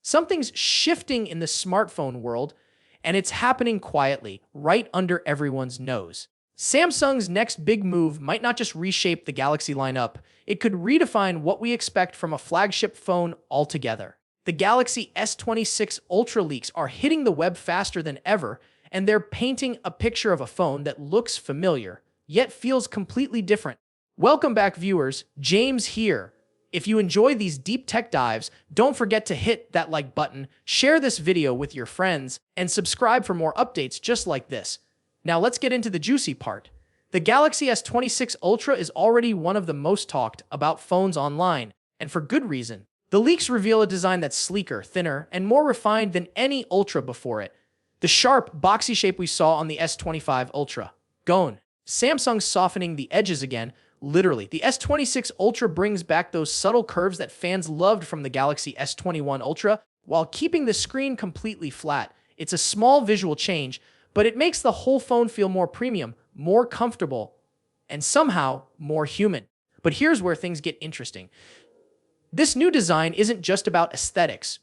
Something's shifting in the smartphone world, and it's happening quietly, right under everyone's nose. Samsung's next big move might not just reshape the Galaxy lineup, it could redefine what we expect from a flagship phone altogether. The Galaxy S26 Ultra leaks are hitting the web faster than ever, and they're painting a picture of a phone that looks familiar, yet feels completely different. Welcome back, viewers. James here. If you enjoy these deep tech dives, don't forget to hit that like button, share this video with your friends, and subscribe for more updates just like this. Now let's get into the juicy part. The Galaxy S26 Ultra is already one of the most talked about phones online, and for good reason. The leaks reveal a design that's sleeker, thinner, and more refined than any Ultra before it. The sharp, boxy shape we saw on the S25 Ultra. Gone. Samsung's softening the edges again, literally. The S26 Ultra brings back those subtle curves that fans loved from the Galaxy S21 Ultra, while keeping the screen completely flat. It's a small visual change, but it makes the whole phone feel more premium, more comfortable, and somehow more human. But here's where things get interesting. This new design isn't just about aesthetics.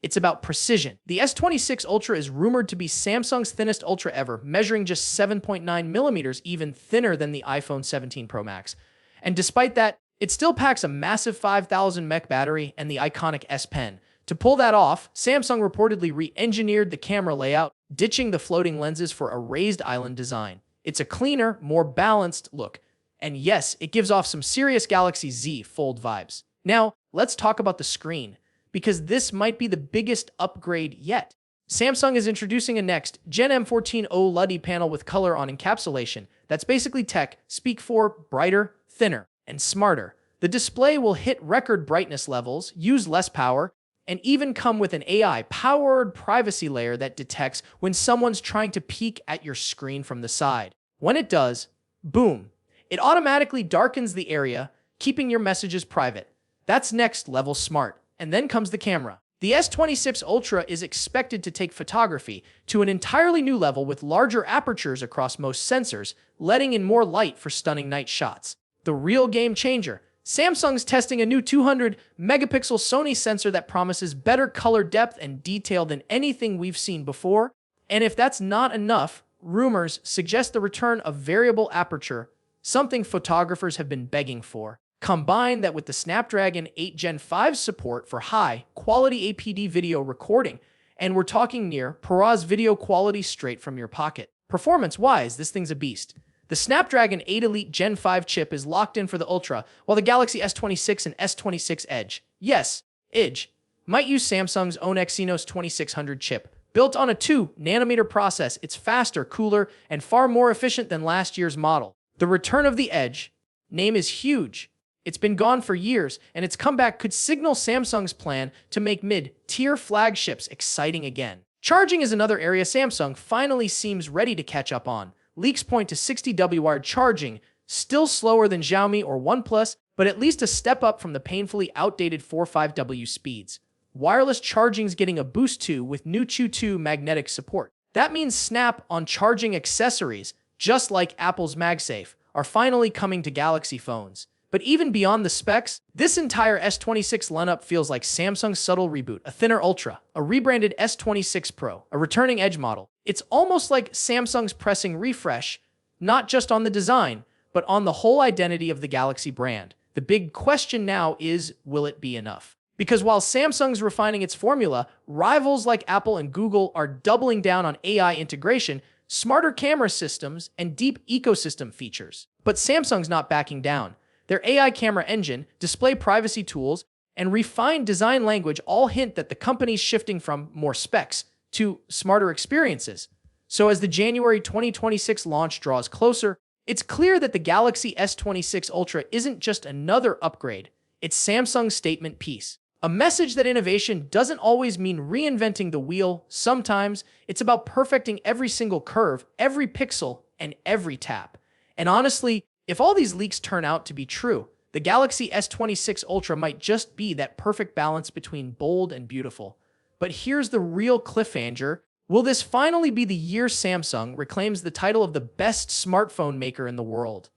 It's about precision. The S26 Ultra is rumored to be Samsung's thinnest Ultra ever, measuring just 7.9 millimeters, even thinner than the iPhone 17 Pro Max. And despite that, it still packs a massive 5,000 mAh battery and the iconic S Pen. To pull that off, Samsung reportedly re-engineered the camera layout, ditching the floating lenses for a raised island design. It's a cleaner, more balanced look. And yes, it gives off some serious Galaxy Z Fold vibes. Now, let's talk about the screen, because this might be the biggest upgrade yet. Samsung is introducing a next Gen M14 OLED panel with color on encapsulation. That's basically tech speak for brighter, thinner, and smarter. The display will hit record brightness levels, use less power, and even come with an AI-powered privacy layer that detects when someone's trying to peek at your screen from the side. When it does, boom, it automatically darkens the area, keeping your messages private. That's next level smart. And then comes the camera. The S26 Ultra is expected to take photography to an entirely new level with larger apertures across most sensors, letting in more light for stunning night shots. The real game changer. Samsung's testing a new 200 megapixel Sony sensor that promises better color depth and detail than anything we've seen before. And if that's not enough, rumors suggest the return of variable aperture, something photographers have been begging for. Combine that with the Snapdragon 8 Gen 5 support for high-quality APD video recording, and we're talking near ProRAW video quality straight from your pocket. Performance-wise, this thing's a beast. The Snapdragon 8 Elite Gen 5 chip is locked in for the Ultra, while the Galaxy S26 and S26 Edge, yes, Edge, might use Samsung's own Exynos 2600 chip. Built on a 2nm process, it's faster, cooler, and far more efficient than last year's model. The return of the Edge name is huge. It's been gone for years, and its comeback could signal Samsung's plan to make mid-tier flagships exciting again. Charging is another area Samsung finally seems ready to catch up on. Leaks point to 60W charging, still slower than Xiaomi or OnePlus, but at least a step up from the painfully outdated 45W speeds. Wireless charging's getting a boost too with new Qi2 magnetic support. That means snap-on charging accessories, just like Apple's MagSafe, are finally coming to Galaxy phones. But even beyond the specs, this entire S26 lineup feels like Samsung's subtle reboot, a thinner Ultra, a rebranded S26 Pro, a returning Edge model. It's almost like Samsung's pressing refresh, not just on the design, but on the whole identity of the Galaxy brand. The big question now is, will it be enough? Because while Samsung's refining its formula, rivals like Apple and Google are doubling down on AI integration, smarter camera systems, and deep ecosystem features. But Samsung's not backing down. Their AI camera engine, display privacy tools, and refined design language all hint that the company's shifting from more specs to smarter experiences. So as the January 2026 launch draws closer, it's clear that the Galaxy S26 Ultra isn't just another upgrade, it's Samsung's statement piece. A message that innovation doesn't always mean reinventing the wheel. Sometimes it's about perfecting every single curve, every pixel, and every tap. And honestly, if all these leaks turn out to be true, the Galaxy S26 Ultra might just be that perfect balance between bold and beautiful. But here's the real cliffhanger. Will this finally be the year Samsung reclaims the title of the best smartphone maker in the world?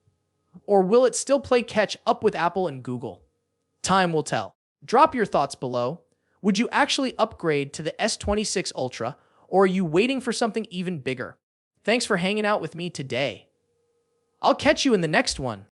Or will it still play catch up with Apple and Google? Time will tell. Drop your thoughts below. Would you actually upgrade to the S26 Ultra, or are you waiting for something even bigger? Thanks for hanging out with me today. I'll catch you in the next one.